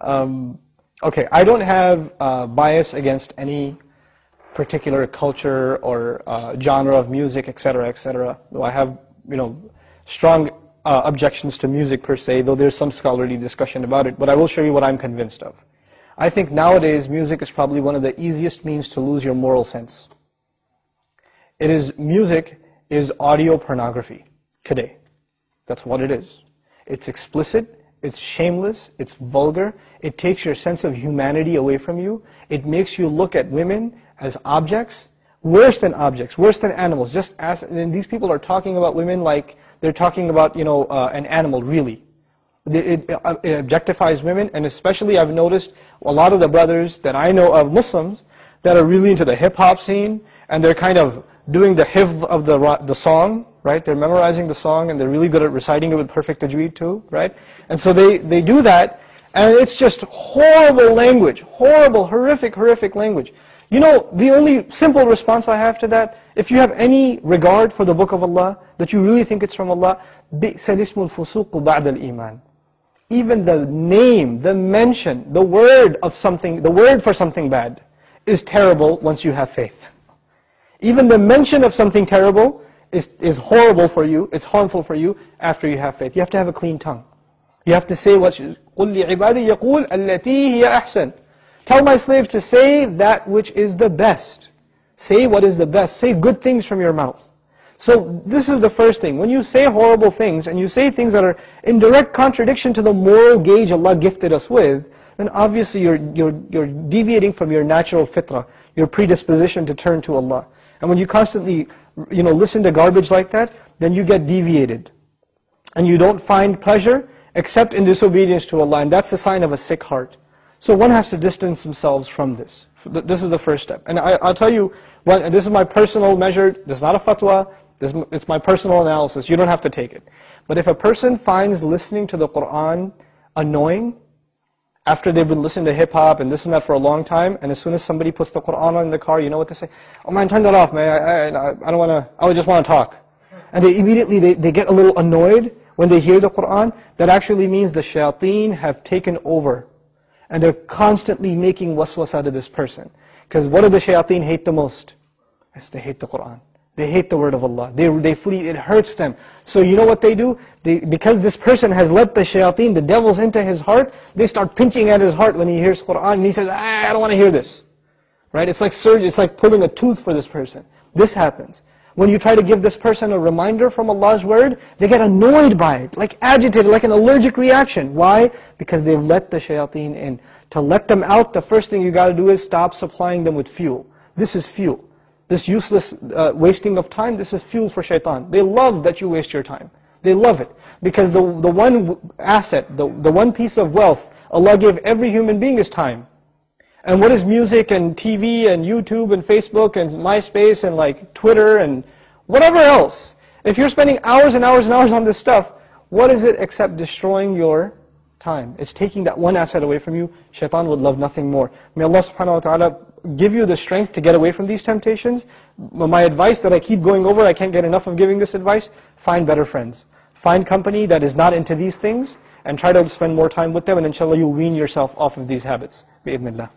Okay, I don't have bias against any particular culture or genre of music, etc., etc. Though I have, strong objections to music per se, though there's some scholarly discussion about it. But I will show you what I'm convinced of. I think nowadays music is probably one of the easiest means to lose your moral sense. Music is audio pornography today. That's what it is. It's explicit, it's shameless, it's vulgar, it takes your sense of humanity away from you, it makes you look at women as objects, worse than animals. And these people are talking about women like they're talking about, an animal, really. It objectifies women, and especially I've noticed a lot of the brothers that I know of, Muslims, that are really into the hip-hop scene, and they're kind of doing the hifz of the song, right? They're memorizing the song, and they're really good at reciting it with perfect tajweed too, right? And so they do that, and it's just horrible language, horrible, horrific language. The only simple response I have to that, if you have any regard for the book of Allah, that you really think it's from Allah, بِئْسَ الْإِسْمُ الْفُسُوقُ بَعْدَ الْإِيمَانِ. Even the name, the mention, the word for something bad is terrible once you have faith. Even the mention of something terrible is horrible for you, it's harmful for you after you have faith. You have to have a clean tongue. You have to say what قُلْ لِعِبَادِي يَقُولْ الَّتِي هِيَ أَحْسَنُ. Tell my slave to say that which is the best. Say what is the best. Say good things from your mouth. So this is the first thing. When you say horrible things, and you say things that are in direct contradiction to the moral gauge Allah gifted us with, then obviously you're deviating from your natural fitrah, your predisposition to turn to Allah. And when you constantly listen to garbage like that, then you get deviated. And you don't find pleasure except in disobedience to Allah. And that's a sign of a sick heart. So one has to distance themselves from this. This is the first step. And I'll tell you, this is my personal measure. This is not a fatwa. It's my personal analysis. You don't have to take it. But if a person finds listening to the Qur'an annoying, after they've been listening to hip-hop and this and that for a long time, and as soon as somebody puts the Qur'an on in the car, you know what they say? Oh man, turn that off, man. I don't want to, I just want to talk. And they immediately, they get a little annoyed when they hear the Qur'an. That actually means the shayateen have taken over. And they're constantly making waswas out of this person. Because what do the shayateen hate the most? They hate the Qur'an. They hate the word of Allah. They flee, it hurts them. So you know what they do? Because this person has let the shayateen, the devils, into his heart, they start pinching at his heart when he hears Qur'an, and he says, I don't want to hear this. Right? It's like surgery, it's like pulling a tooth for this person. This happens. When you try to give this person a reminder from Allah's word, they get annoyed by it, like agitated, like an allergic reaction. Why? Because they've let the shayateen in. To let them out, the first thing you got to do is stop supplying them with fuel. This is fuel. This useless wasting of time, this is fuel for shaitan. They love that you waste your time. They love it. Because the one asset, the one piece of wealth Allah gave every human being is time. And what is music and TV and YouTube and Facebook and MySpace and like Twitter and whatever else? If you're spending hours and hours and hours on this stuff, what is it except destroying your time? It's taking that one asset away from you. Shaitan would love nothing more. May Allah subhanahu wa ta'ala give you the strength to get away from these temptations. My advice that I keep going over, I can't get enough of giving this advice, find better friends. Find company that is not into these things and try to spend more time with them, and inshallah you'll wean yourself off of these habits. Bi-idhnillah.